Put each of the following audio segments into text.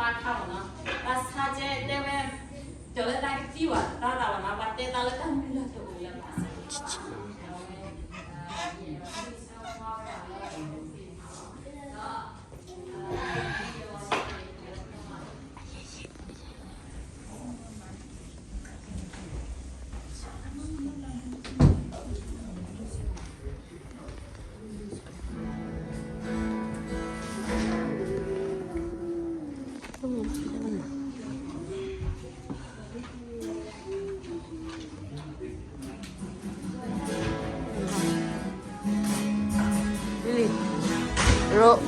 八套呢，那他这那边就在那个地方，到了嘛，把这到了干不了就不了嘛。로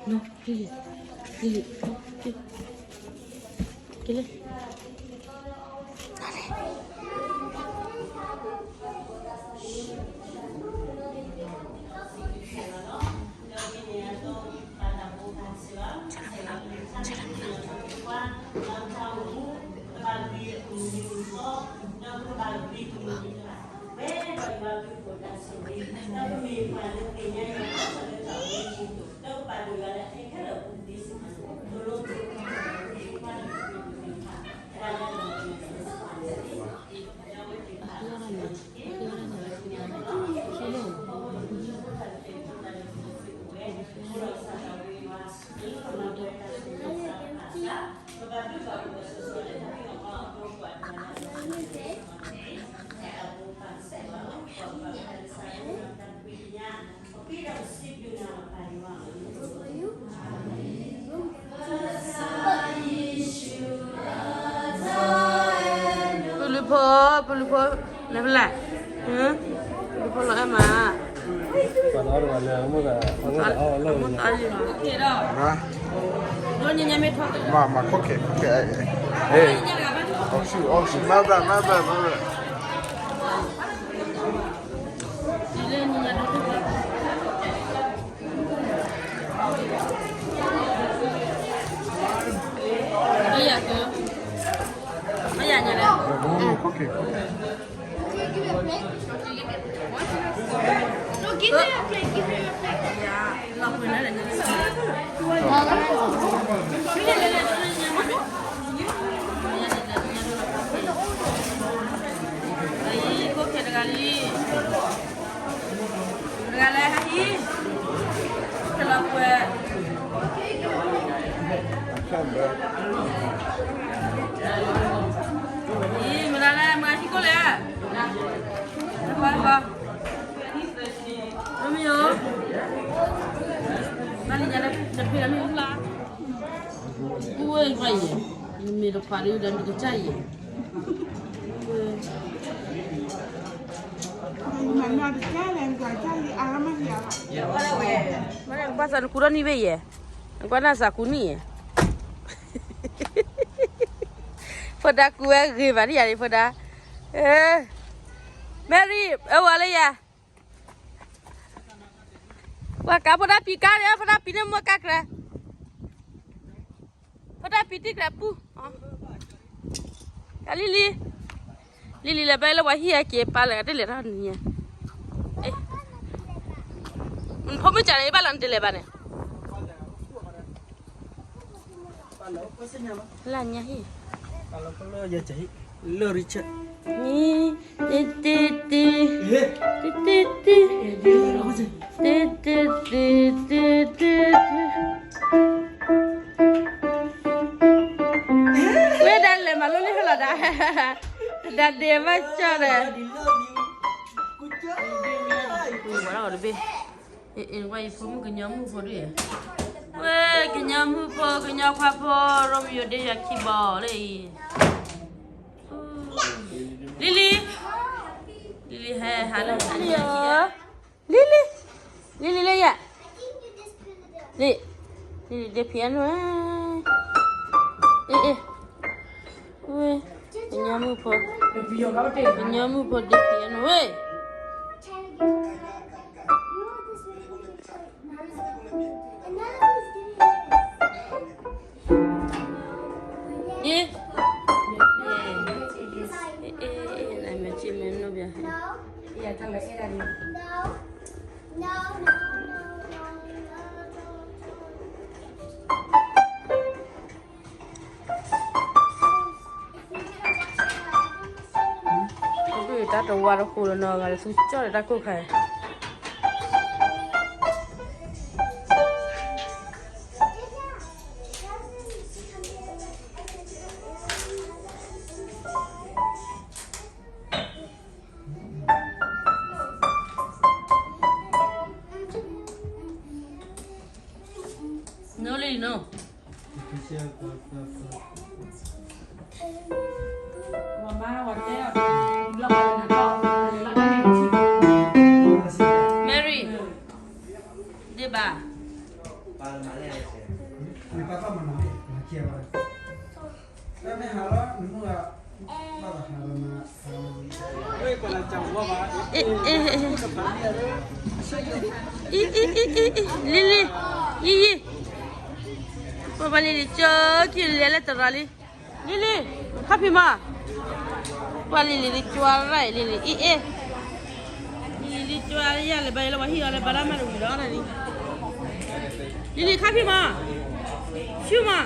No, Lily. Lily. Lily. Pulupo, level lah. Pulupo lo em à. Còn nó là mua cả lâu rồi. Kể đó. Nó nhìn nhầm hết thôi. Mà có kệ. Ê. Oxy, má bè. Đi lên nhìn nhầm hết. Bây giờ cơ. Bây giờ nhỉ đấy. có kệ. No, give me a plate. Give me a plate. Dạ, lọc người nói là như thế. Đấy, có thể regali. Regali hai. Kalau gue. Ih, mana masih kau le? Apa? Romeo. Nani jadi terpilih ni pula. Gue bayi. Ini mereka pari dan dikecai. Mana yang pasal kurang ni be? Yang mana sakuni? Pada kue gimana ya pada? Mary, wala ya? Wah, kamu dah pikir ya, pada pinam muka kera. Pada piti kera pu. Kali Lili la bela wahia ke pala de le ran ni. Phom me chale ba lan de le ba ne. La nya hi. Kalau ya cai, lo rica. Ni ti. Weh dah le malu ni kalau dah. Dah dia baca dah. Mana ada be? Wah, ibu kenyamu pun dia. Weh, kenyamu pun, kenyamu apa? Romeo dia kibau leh. Lily, hey, halo. Lily le ya. Lily dia piano. Weh, kenyamu pun. Kenyamu pun dia piano. Weh. Iya, tangga saya dari. No. Tapi tak tahu warna kulo nak ada susah tak kau kai. No, Lily, no. Mary, di ba? 你爸爸妈妈来接吧。那没好了，你们啊，爸爸好了吗？哎，过来讲我吧。Lily. Papa Lily, cuci lele terali. Lily, kapi ma. Papa Lily jual rai Lily. Lily jual ya le bayar wahai le barang mana udah ada ni. Lily kapi ma. Siapa ma?